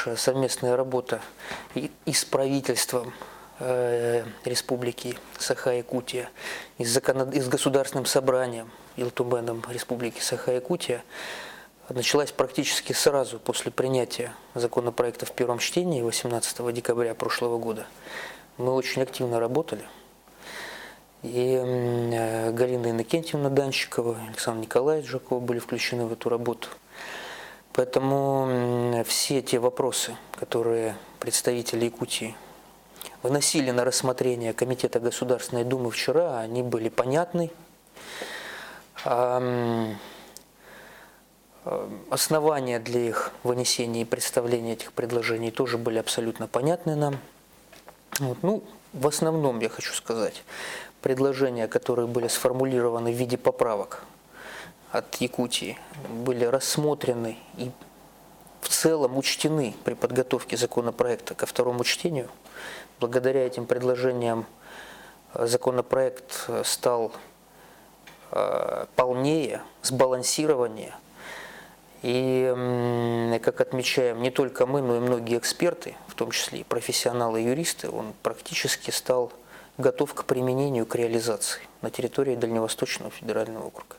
наша совместная работа и с правительством Республики Саха-Якутия, и с Государственным собранием Илтубеном Республики Саха-Якутия началась практически сразу после принятия законопроекта в первом чтении 18 декабря прошлого года. Мы очень активно работали. И Галина Иннокентьевна Данщикова, Александр Николаевич Жаков были включены в эту работу. Поэтому все те вопросы, которые представители Якутии выносили на рассмотрение Комитета Государственной Думы вчера, они были понятны. Основания для их вынесения и представления этих предложений тоже были абсолютно понятны нам. Вот. Ну, в основном, я хочу сказать, предложения, которые были сформулированы в виде поправок от Якутии, были рассмотрены и в целом учтены при подготовке законопроекта ко второму чтению. Благодаря этим предложениям законопроект стал полнее, сбалансированнее. И, как отмечаем не только мы, но и многие эксперты, в том числе и профессионалы и юристы, он практически стал готов к применению, к реализации на территории Дальневосточного федерального округа.